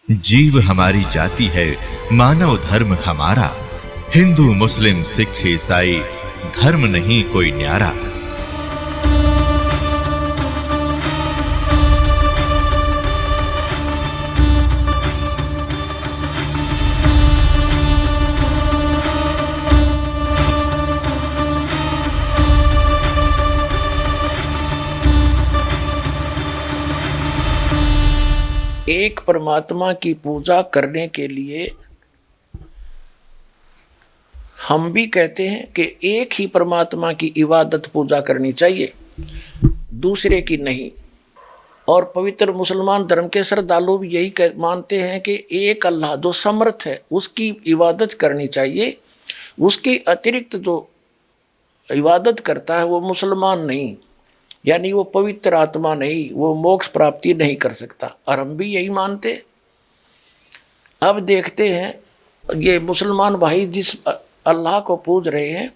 जीव हमारी जाति है, मानव धर्म हमारा। हिंदू मुस्लिम सिख ईसाई धर्म नहीं कोई न्यारा। एक परमात्मा की पूजा करने के लिए हम भी कहते हैं कि एक ही परमात्मा की इबादत पूजा करनी चाहिए, दूसरे की नहीं। और पवित्र मुसलमान धर्म के श्रद्धालु भी यही मानते हैं कि एक अल्लाह जो समर्थ है उसकी इबादत करनी चाहिए। उसके अतिरिक्त जो इबादत करता है वो मुसलमान नहीं, यानी वो पवित्र आत्मा नहीं, वो मोक्ष प्राप्ति नहीं कर सकता। और हम भी यही मानते। अब देखते हैं ये मुसलमान भाई जिस अल्लाह को पूज रहे हैं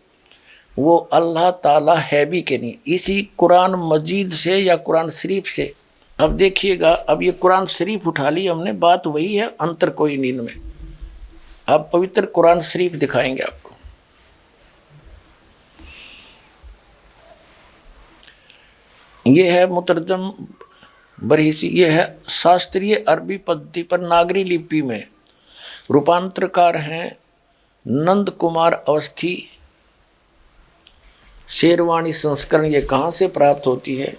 वो अल्लाह ताला है भी कि नहीं, इसी कुरान मजीद से या कुरान शरीफ से। अब देखिएगा, अब ये कुरान शरीफ उठा ली हमने, बात वही है, अंतर कोई नहीं इनमें। अब पवित्र कुरान शरीफ दिखाएंगे आपको। ये है मुतरजम बरहीसी, ये है शास्त्रीय अरबी पद्धति पर नागरी लिपि में। रूपांतरकार हैं नंद कुमार अवस्थी। शेरवाणी संस्करण ये कहाँ से प्राप्त होती है?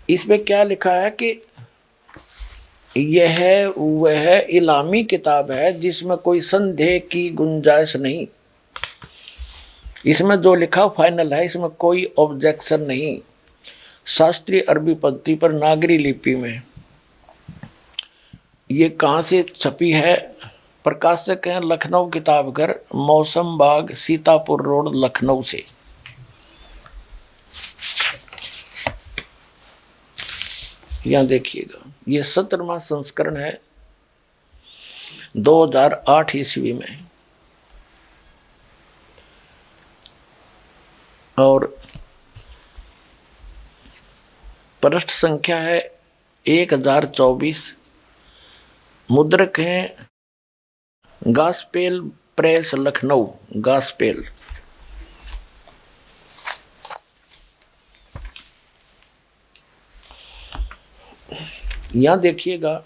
इसमें क्या लिखा है कि यह वह इलामी किताब है जिसमें कोई संदेह की गुंजाइश नहीं। इसमें जो लिखा फाइनल है, इसमें कोई ऑब्जेक्शन नहीं। शास्त्रीय अरबी पद्धति पर नागरी लिपि में। ये कहाँ से छपी है? प्रकाशक हैं लखनऊ किताबघर, मौसम बाग, सीतापुर रोड, लखनऊ से। यहाँ देखिएगा, ये 17वां संस्करण है 2008 ईस्वी में। और पृष्ठ संख्या है 1024। मुद्रक हैं गास्पेल प्रेस लखनऊ, गास्पेल। यहां देखिएगा,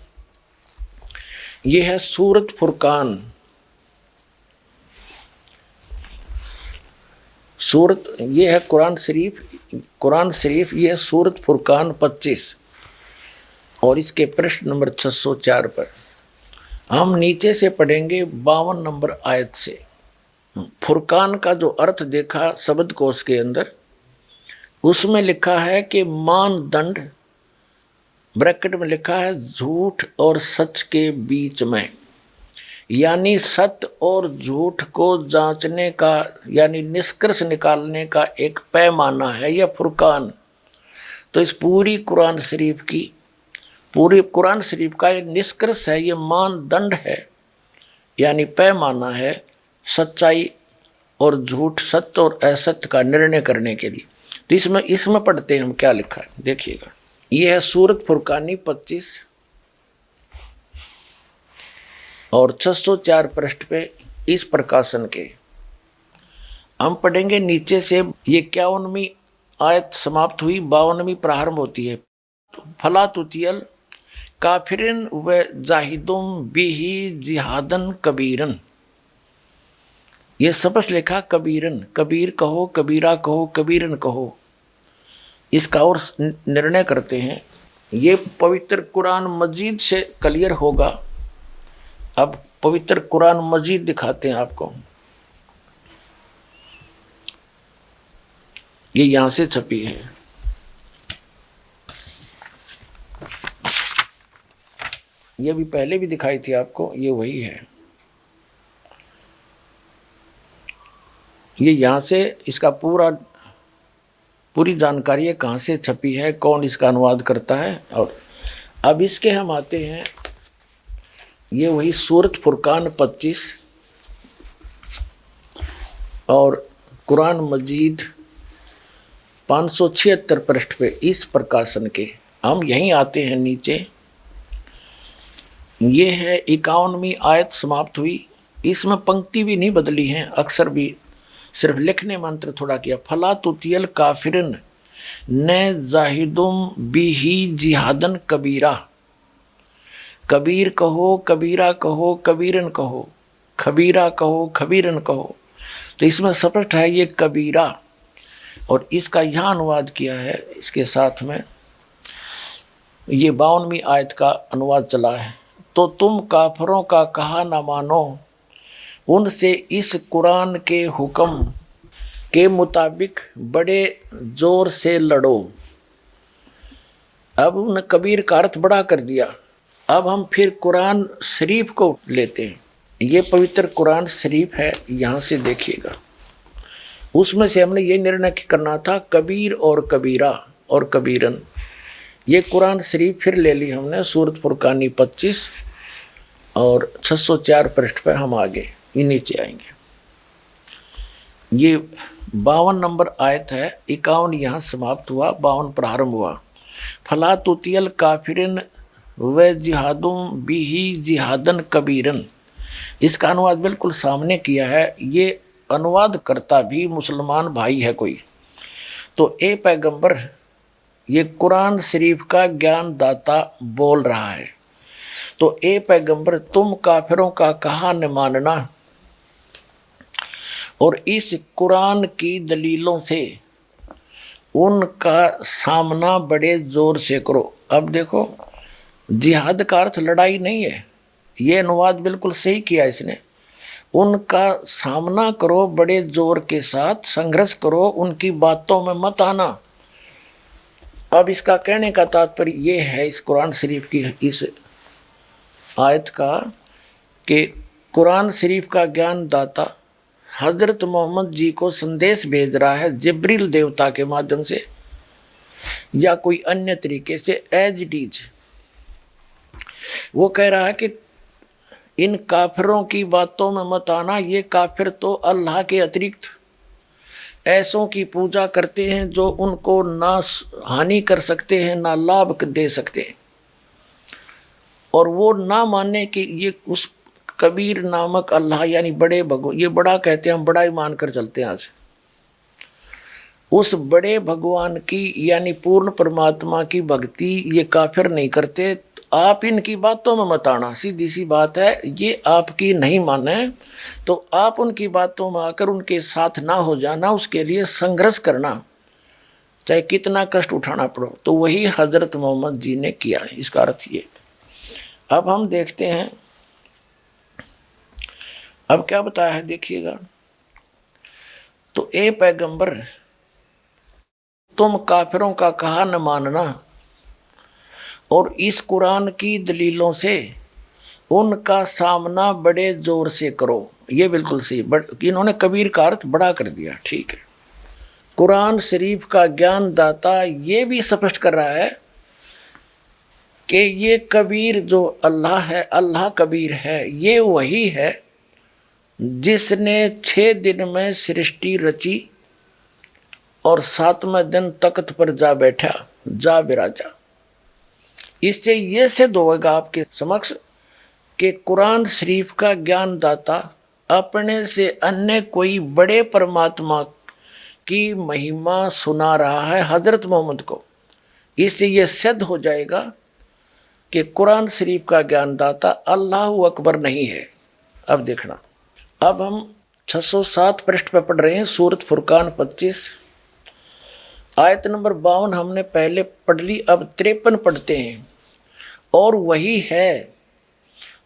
यह है सूरत फुरकान। सूरत ये है कुरान शरीफ ये है सूरत फुरकान 25 और इसके पृष्ठ नंबर 604 पर। हम नीचे से पढ़ेंगे 52 नंबर आयत से। फुरकान का जो अर्थ देखा शब्द कोश के अंदर, उसमें लिखा है कि मानदंड, ब्रैकेट में लिखा है झूठ और सच के बीच में, यानी सत्य और झूठ को जांचने का यानी निष्कर्ष निकालने का एक पैमाना है यह फुरकान। तो इस पूरी कुरान शरीफ का ये निष्कर्ष है, ये मानदंड है, यानी पैमाना है सच्चाई और झूठ, सत्य और असत्य का निर्णय करने के लिए। तो इसमें पढ़ते हैं हम क्या लिखा है, देखिएगा। यह है सूरत फुरकानी 25 और 604 पृष्ठ पे इस प्रकाशन के हम पढ़ेंगे नीचे से। ये 51वीं आयत समाप्त हुई, 52वीं प्रारंभ होती है। फला तुतियल काफिरन व जाहिदुम बिही जिहादन कबीरन। ये सबस लिखा कबीरन, कबीर कहो, कबीरा कहो, कबीरन कहो। इसका और निर्णय करते हैं। ये पवित्र कुरान मजीद से क्लियर होगा। अब पवित्र कुरान मजीद दिखाते हैं आपको। ये यहां से छपी है। ये भी पहले भी दिखाई थी आपको, ये वही है। ये यहां से इसका पूरी जानकारी है, कहाँ से छपी है, कौन इसका अनुवाद करता है। और अब इसके हम आते हैं, ये वही सूरत फुरकान 25 और कुरान मजीद 576 पृष्ठ पे इस प्रकाशन के। हम यहीं आते हैं नीचे, ये है 51वीं आयत समाप्त हुई। इसमें पंक्ति भी नहीं बदली है, अक्षर भी, सिर्फ लिखने मंत्र थोड़ा किया। फला तुतियल काफिरन न जाहिदुम बिही जिहादन कबीरा। कबीर कहो, कबीरा कहो, कबीरन कहो, खबीरा कहो, खबीरन कहो। तो इसमें स्पष्ट है ये कबीरा, और इसका यहाँ अनुवाद किया है इसके साथ में। ये 52वीं आयत का अनुवाद चला है। तो तुम काफरों का कहा न मानो, उनसे इस कुरान के हुक्म के मुताबिक बड़े जोर से लड़ो। अब उन कबीर का अर्थ बड़ा कर दिया। अब हम फिर कुरान शरीफ को लेते हैं। ये पवित्र कुरान शरीफ है, यहाँ से देखिएगा। उसमें से हमने ये निर्णय करना था कबीर और कबीरा और कबीरन। ये कुरान शरीफ फिर ले ली हमने, सूरत फुरकानी 25 और 604 पृष्ठ पर हम आगे नीचे आएंगे। ये 52 नंबर आयत है, 51 यहाँ समाप्त हुआ, 52 प्रारंभ हुआ। फला तुतियल काफिरन व जिहादुम बिही जिहादन कबीरन। इसका अनुवाद बिल्कुल सामने किया है। ये अनुवाद करता भी मुसलमान भाई है कोई। तो ए पैगंबर, ये कुरान शरीफ का ज्ञान दाता बोल रहा है। तो ए पैगंबर, तुम काफिरों का कहा न मानना और इस कुरान की दलीलों से उनका सामना बड़े जोर से करो। अब देखो, जिहाद का अर्थ लड़ाई नहीं है, ये अनुवाद बिल्कुल सही किया इसने। उनका सामना करो बड़े जोर के साथ, संघर्ष करो, उनकी बातों में मत आना। अब इसका कहने का तात्पर्य ये है इस कुरान शरीफ की इस आयत का कि कुरान शरीफ का ज्ञान दाता हजरत मोहम्मद जी को संदेश भेज रहा है जिब्रील देवता के माध्यम से या कोई अन्य तरीके से, एज इट इज। वो कह रहा है कि इन काफिरों की बातों में मत आना। ये काफिर तो अल्लाह के अतिरिक्त ऐसों की पूजा करते हैं जो उनको ना हानि कर सकते हैं ना लाभ दे सकते हैं। और वो ना मानने कि ये उस कबीर नामक अल्लाह यानी बड़े भगवान, ये बड़ा कहते हैं, हम बड़ा ही मान कर चलते हैं आज, उस बड़े भगवान की यानी पूर्ण परमात्मा की भक्ति ये काफिर नहीं करते। तो आप इनकी बातों में मत आना, सीधी सी बात है। ये आपकी नहीं माने तो आप उनकी बातों में आकर उनके साथ ना हो जाना, उसके लिए संघर्ष करना, चाहे कितना कष्ट उठाना पड़ो। तो वही हजरत मोहम्मद जी ने किया है, इसका अर्थ ये। अब हम देखते हैं अब क्या बताया है, देखिएगा। तो ए पैगंबर, तुम काफिरों का कहा न मानना और इस कुरान की दलीलों से उनका सामना बड़े जोर से करो। ये बिल्कुल सही, इन्होंने कबीर का अर्थ बड़ा कर दिया, ठीक है। कुरान शरीफ का ज्ञान दाता ये भी स्पष्ट कर रहा है कि ये कबीर जो अल्लाह है, अल्लाह कबीर है, ये वही है जिसने 6 दिन में सृष्टि रची और 7वें दिन तख्त पर जा बैठा, जा विराजा। इससे ये सिद्ध होगा आपके समक्ष कि कुरान शरीफ का ज्ञान दाता अपने से अन्य कोई बड़े परमात्मा की महिमा सुना रहा है हजरत मोहम्मद को। इससे ये सिद्ध हो जाएगा कि कुरान शरीफ का ज्ञान दाता अल्लाह अकबर नहीं है। अब देखना, अब हम 607 पृष्ठ पर पढ़ रहे हैं, सूरत फुरकान 25 आयत नंबर 52 हमने पहले पढ़ ली। अब 53 पढ़ते हैं। और वही है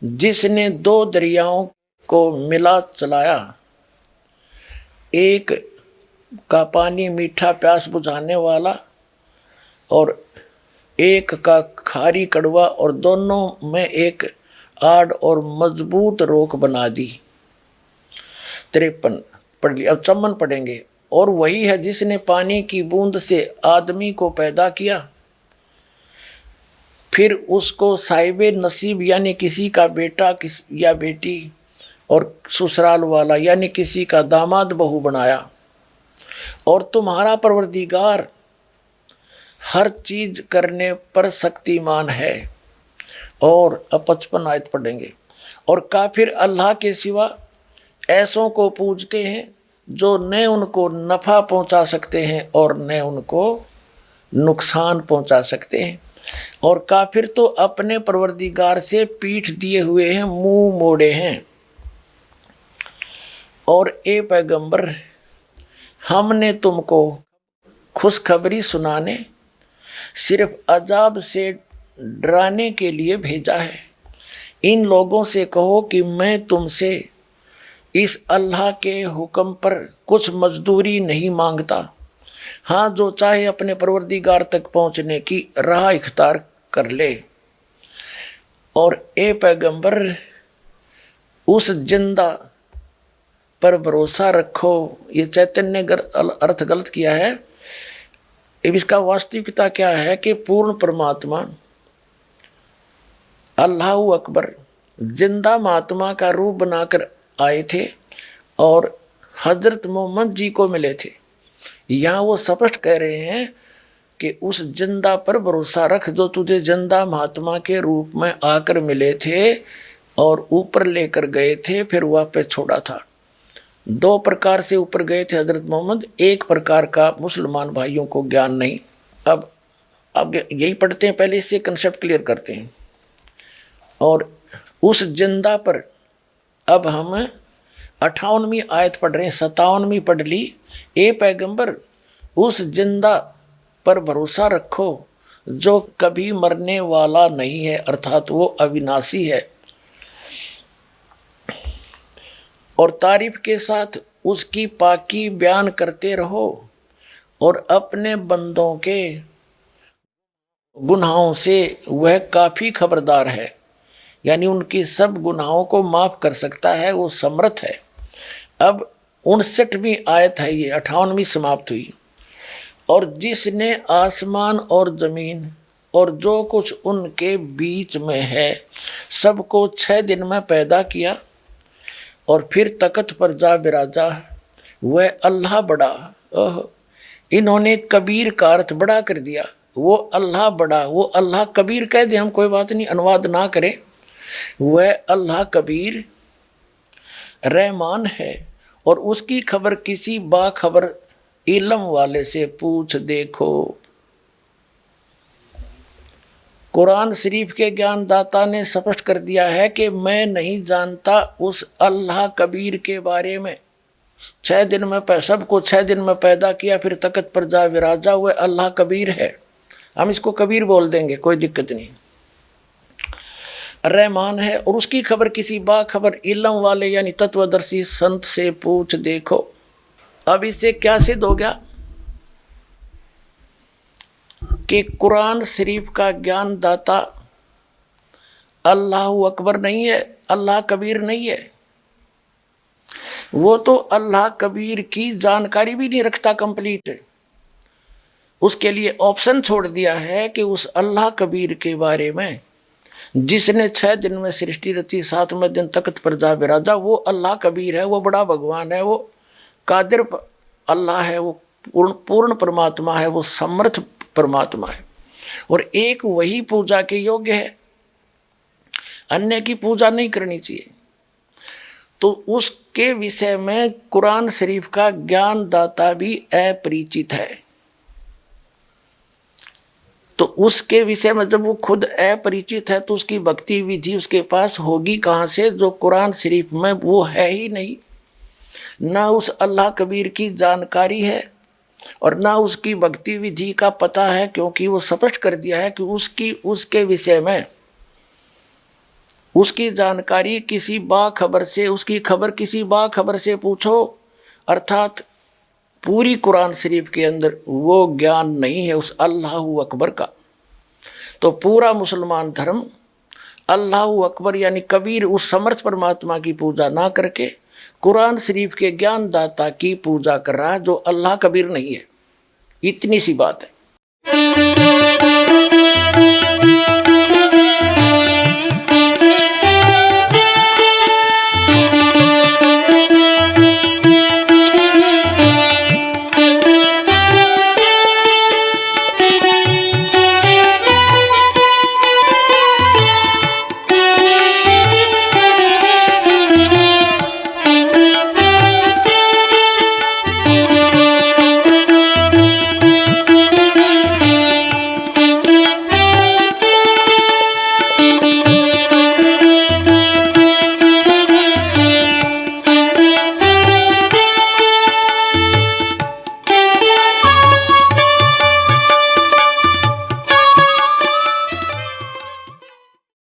जिसने 2 दरियाओं को मिला चलाया, एक का पानी मीठा प्यास बुझाने वाला और एक का खारी कड़वा, और दोनों में एक आड़ और मजबूत रोक बना दी। 53 पढ़ लिया। अब 54 पढ़ेंगे। और वही है जिसने पानी की बूंद से आदमी को पैदा किया, फिर उसको साहिबे नसीब यानी किसी का बेटा या बेटी और ससुराल वाला यानी किसी का दामाद बहू बनाया। और तुम्हारा परवरदिगार हर चीज करने पर शक्तिमान है। और 55 आयत पढ़ेंगे। और काफिर अल्लाह के सिवा ऐसों को पूजते हैं जो न उनको नफ़ा पहुंचा सकते हैं और न उनको नुकसान पहुंचा सकते हैं। और काफिर तो अपने परवरदिगार से पीठ दिए हुए हैं, मुंह मोड़े हैं। और ए पैगंबर, हमने तुमको खुशखबरी सुनाने, सिर्फ अजाब से डराने के लिए भेजा है। इन लोगों से कहो कि मैं तुमसे इस अल्लाह के हुक्म पर कुछ मजदूरी नहीं मांगता। हाँ, जो चाहे अपने परवरदिगार तक पहुँचने की राह इख्तियार कर ले। और ए पैगंबर, उस जिंदा पर भरोसा रखो। ये चैतन्य अर्थ गलत किया है। इसका वास्तविकता क्या है कि पूर्ण परमात्मा अल्लाह अकबर जिंदा महात्मा का रूप बनाकर आए थे और हजरत मोहम्मद जी को मिले थे। यहाँ वो स्पष्ट कह रहे हैं कि उस जिंदा पर भरोसा रख जो तुझे जिंदा महात्मा के रूप में आकर मिले थे और ऊपर लेकर गए थे, फिर वापस छोड़ा था। 2 प्रकार से ऊपर गए थे हजरत मोहम्मद, एक प्रकार का मुसलमान भाइयों को ज्ञान नहीं। अब यही पढ़ते हैं, पहले इससे कंसेप्ट क्लियर करते हैं। और उस जिंदा पर अब हम 58वीं आयत पढ़ रहे हैं, 57वीं पढ़ ली। ए पैगंबर, उस जिंदा पर भरोसा रखो जो कभी मरने वाला नहीं है, अर्थात वो अविनाशी है। और तारीफ के साथ उसकी पाकी बयान करते रहो और अपने बंदों के गुनाहों से वह काफ़ी खबरदार है, यानी उनकी सब गुनाहों को माफ़ कर सकता है, वो समर्थ है। अब 59वीं आयत है, ये 58वीं समाप्त हुई। और जिसने आसमान और ज़मीन और जो कुछ उनके बीच में है सबको 6 दिन में पैदा किया और फिर तख्त पर जा बिराजा, वह अल्लाह बड़ा। ओह, इन्होंने कबीर का अर्थ बड़ा कर दिया। वो अल्लाह बड़ा, वो अल्लाह कबीर कह दे, हम कोई बात नहीं, अनुवाद ना करें। वह अल्लाह कबीर रहमान है और उसकी खबर किसी बाखबर इल्म वाले से पूछ देखो। कुरान शरीफ के ज्ञानदाता ने स्पष्ट कर दिया है कि मैं नहीं जानता उस अल्लाह कबीर के बारे में। 6 दिन में सबको 6 दिन में पैदा किया, फिर तख्त पर जा विराजा, हुए अल्लाह कबीर है। हम इसको कबीर बोल देंगे, कोई दिक्कत नहीं। रहमान है और उसकी खबर किसी बाखबर इल्म वाले यानी तत्वदर्शी संत से पूछ देखो। अब इससे क्या सिद्ध हो गया कि कुरान शरीफ का ज्ञान दाता अल्लाह अकबर नहीं है, अल्लाह कबीर नहीं है। वो तो अल्लाह कबीर की जानकारी भी नहीं रखता कंप्लीट। उसके लिए ऑप्शन छोड़ दिया है कि उस अल्लाह कबीर के बारे में जिसने 6 दिन में सृष्टि रची, 7वें दिन तख्त पर जा बिराजा, वो अल्लाह कबीर है, वो बड़ा भगवान है, वो कादिर अल्लाह है, वो पूर्ण परमात्मा है, वो समर्थ परमात्मा है और एक वही पूजा के योग्य है, अन्य की पूजा नहीं करनी चाहिए। तो उसके विषय में कुरान शरीफ का ज्ञान दाता भी अपरिचित है। तो उसके विषय में जब वो खुद अपरिचित है तो उसकी भक्ति विधि उसके पास होगी कहाँ से, जो कुरान शरीफ में वो है ही नहीं। ना उस अल्लाह कबीर की जानकारी है और ना उसकी भक्ति विधि का पता है, क्योंकि वो स्पष्ट कर दिया है कि उसके विषय में उसकी जानकारी किसी बाखबर से, उसकी खबर किसी बाखबर से पूछो। अर्थात पूरी कुरान शरीफ के अंदर वो ज्ञान नहीं है उस अल्लाह अकबर का। तो पूरा मुसलमान धर्म अल्लाह अकबर यानी कबीर उस समर्थ परमात्मा की पूजा ना करके कुरान शरीफ के ज्ञान दाता की पूजा कर रहा है, जो अल्लाह कबीर नहीं है। इतनी सी बात है। है।